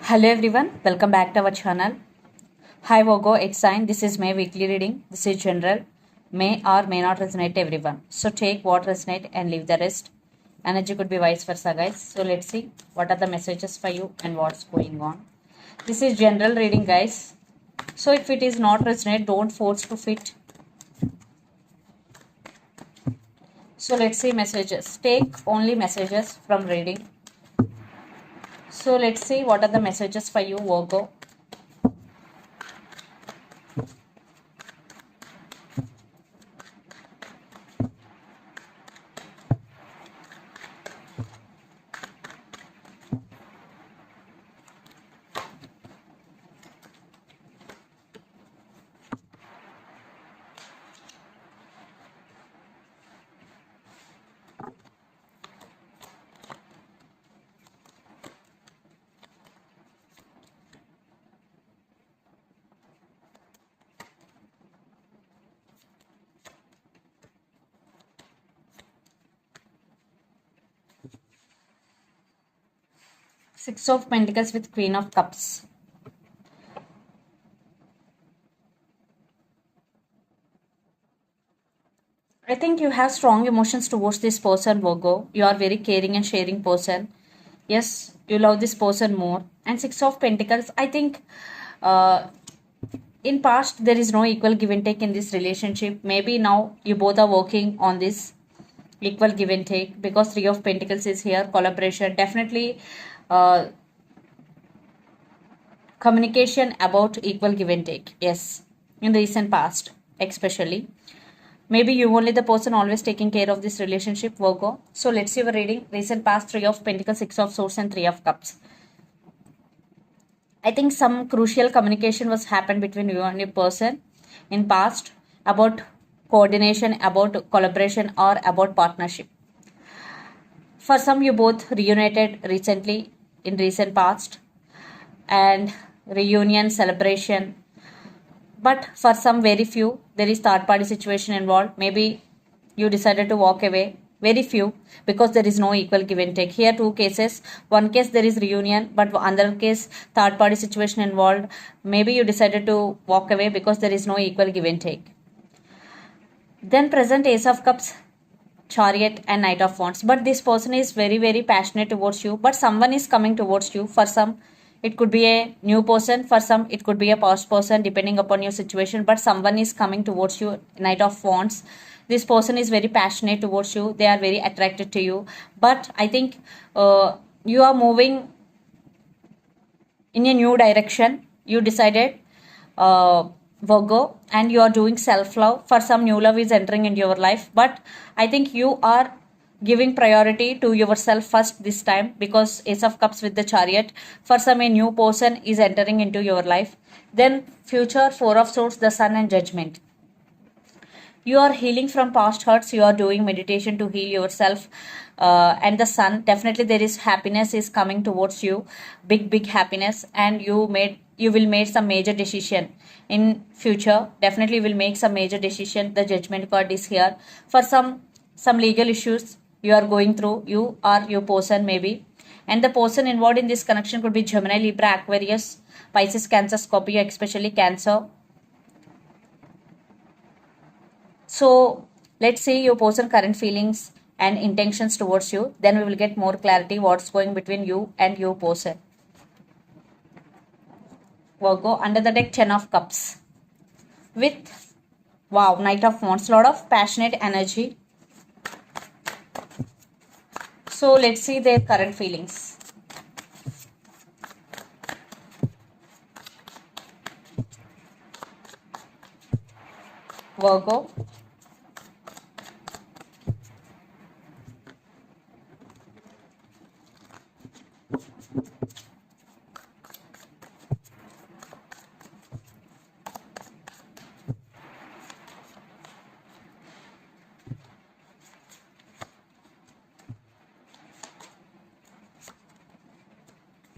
Hello everyone, welcome back to our channel. Hi Virgo, it's sign. This is my weekly reading. This is general. May or may not resonate to everyone. So take what resonate and leave the rest. Energy could be vice versa, guys. So let's see what are the messages for you and what's going on. This is general reading, guys. So if it is not resonate, don't force to fit. So let's see messages. Take only messages from reading. So let's see what are the messages for you, Virgo. Six of Pentacles with Queen of Cups. I think you have strong emotions towards this person, Virgo. You are very caring and sharing person. Yes, you love this person more. And Six of Pentacles, I think uh, in past there is no equal give and take in this relationship. Maybe now you both are working on this equal give and take because Three of Pentacles is here. Collaboration, definitely uh, communication about equal give and take. Yes, in the recent past, especially. Maybe you only the person always taking care of this relationship, Virgo. So let's see your reading. Recent past, Three of Pentacles, Six of Swords, and Three of Cups. I think some crucial communication was happened between you and your person in past about coordination, about collaboration, or about partnership. For some, you both reunited recently in recent past, and reunion celebration. But for some very few, there is third party situation involved. Maybe you decided to walk away. Very few, because there is no equal give and take. Here, two cases. One case there is reunion, but another case third party situation involved. Maybe you decided to walk away because there is no equal give and take. Then present Ace of Cups, Chariot, and Knight of Wands. But this person is very, very passionate towards you. But someone is coming towards you. For some, it could be a new person. For some, it could be a past person, depending upon your situation. But someone is coming towards you. Knight of Wands. This person is very passionate towards you. They are very attracted to you. But I think you are moving in a new direction. You decided, Virgo, and you are doing self love. For some, new love is entering into your life, but I think you are giving priority to yourself first this time because Ace of Cups with the Chariot. For some, a new person is entering into your life. Then, future, Four of Swords, the Sun, and Judgment. You are healing from past hurts. You are doing meditation to heal yourself, and the Sun, definitely there is happiness is coming towards you, big happiness, and you will make some major decision in future. Definitely will make some major decision. The Judgment card is here. For some legal issues you are going through, you or your person maybe, and the person involved in this connection could be Gemini, Libra, Aquarius, Pisces, Cancer, Scorpio, especially Cancer. So let's see your person current feelings and intentions towards you. Then we will get more clarity what's going between you and your person. Virgo, under the deck, Ten of Cups. With, wow, Knight of Wands. Lot of passionate energy. So let's see their current feelings. Virgo.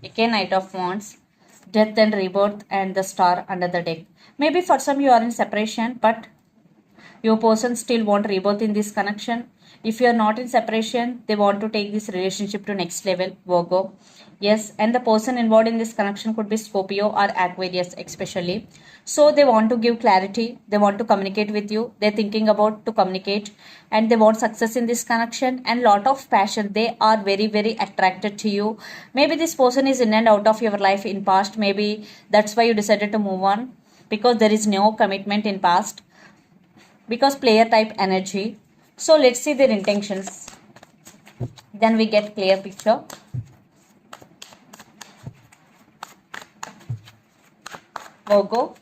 Again, Knight of Wands, Death and Rebirth, and the Star under the deck. Maybe for some you are in separation, but Your person still want rebirth in this connection. If you are not in separation, they want to take this relationship to next level, Virgo. Yes, and the person involved in this connection could be Scorpio or Aquarius especially. So they want to give clarity, they want to communicate with you, they're thinking about to communicate, and they want success in this connection and lot of passion. They are very very attracted to you. Maybe this person is in and out of your life in past, maybe that's why you decided to move on, because there is no commitment in past, because player type energy. So let's see their intentions, then we get clear picture. Virgo.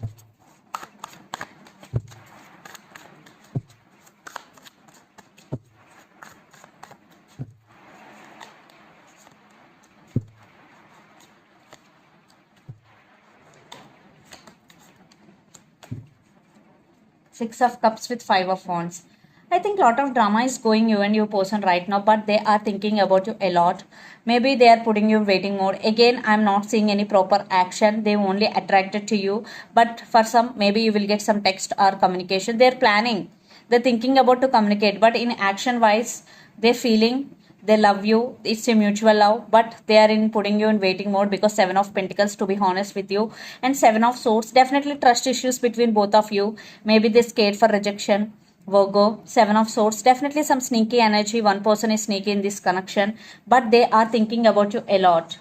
Six of Cups with Five of Wands. I think lot of drama is going you and your person right now, but they are thinking about you a lot. Maybe they are putting you in waiting mode. Again, I'm not seeing any proper action. They only attracted to you. But for some, maybe you will get some text or communication. They're planning. They're thinking about to communicate, but in action wise, they're feeling they love you, it's a mutual love, but they are in putting you in waiting mode because Seven of Pentacles, to be honest with you, and Seven of Swords, definitely trust issues between both of you. Maybe they scared for rejection, Virgo. Seven of Swords, definitely some sneaky energy. One person is sneaky in this connection, but they are thinking about you a lot.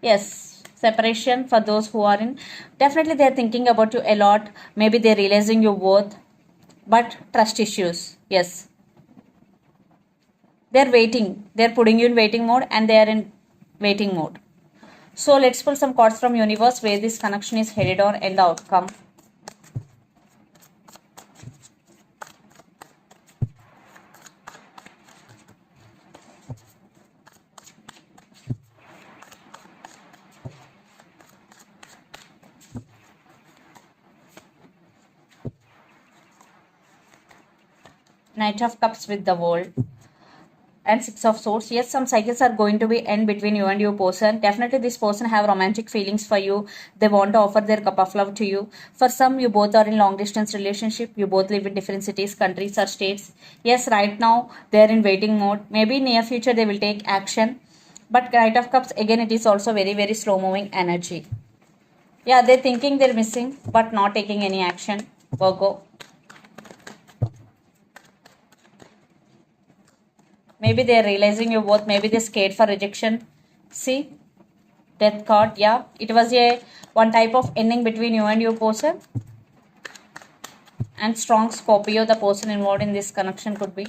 Yes, separation for those who are in, definitely they are thinking about you a lot. Maybe they're realizing your worth, but trust issues. Yes, they're waiting, they're putting you in waiting mode and they are in waiting mode. So let's pull some cards from universe where this connection is headed on and the outcome. Knight of Cups with the World and Six of Swords. Yes, some cycles are going to be end between you and your person. Definitely this person have romantic feelings for you. They want to offer their cup of love to you. For some, you both are in long distance relationship. You both live in different cities, countries or states. Yes, right now they are in waiting mode. Maybe in near future they will take action. But Knight of Cups, again, it is also very very slow moving energy. Yeah, they're thinking they're missing but not taking any action, Virgo. Maybe they're realizing your worth. Maybe they're scared for rejection. See, Death card. Yeah, it was a one type of ending between you and your person. And strong Scorpio, the person involved in this connection could be.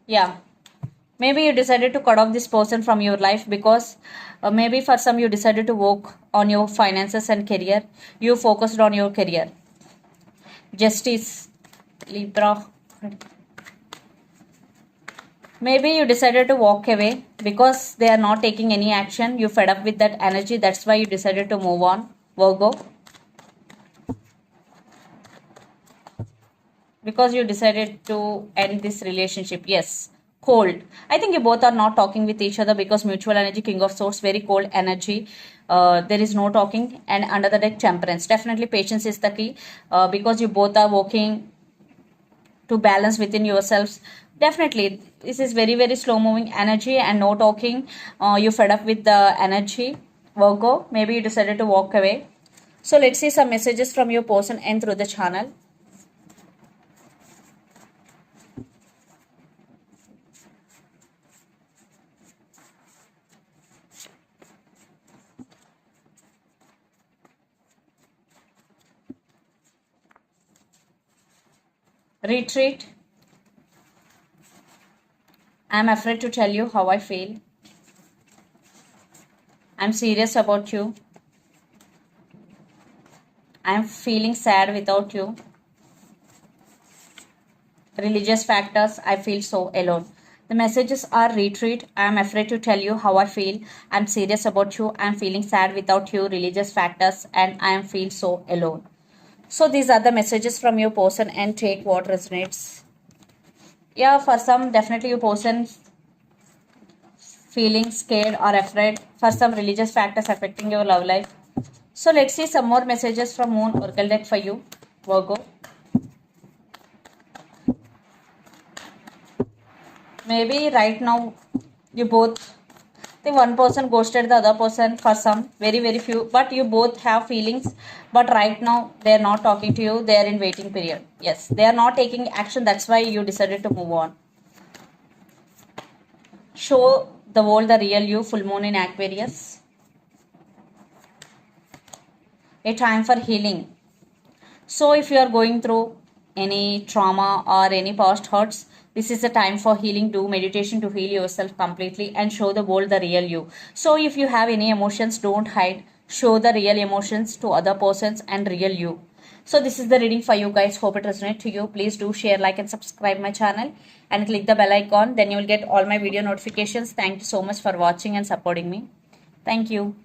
Yeah, maybe you decided to cut off this person from your life because maybe for some you decided to work on your finances and career. You focused on your career. Justice, Libra. Maybe you decided to walk away because they are not taking any action. You fed up with that energy. That's why you decided to move on, Virgo. Because you decided to end this relationship. Yes, cold. I think you both are not talking with each other because mutual energy, King of Swords, very cold energy. There is no talking. And under the deck, Temperance. Definitely patience is the key because you both are working to balance within yourselves. Definitely this is very very slow moving energy and no talking. You fed up with the energy, Virgo. Maybe you decided to walk away. So let's see some messages from your person and through the channel. Retreat. I'm afraid to tell you how I feel. I'm serious about you. I'm feeling sad without you. Religious factors. I feel so alone. The messages are retreat. I'm afraid to tell you how I feel. I'm serious about you. I'm feeling sad without you. Religious factors. And I am feel so alone. So these are the messages from your person and take what resonates. Yeah, for some, definitely your person feeling scared or afraid. For some, religious factors affecting your love life. So let's see some more messages from Moon Oracle deck for you, Virgo. Maybe right now you both, the one person ghosted the other person for some very few, but you both have feelings, but right now they are not talking to you, they are in waiting period. Yes, they are not taking action, that's why you decided to move on. Show the world the real you, full moon in Aquarius. A time for healing. So if you are going through any trauma or any past hurts, this is the time for healing. Do meditation to heal yourself completely and show the world the real you. So if you have any emotions, don't hide. Show the real emotions to other persons and real you. So this is the reading for you guys. Hope it resonates to you. Please do share, like and subscribe my channel and click the bell icon. Then you will get all my video notifications. Thank you so much for watching and supporting me. Thank you.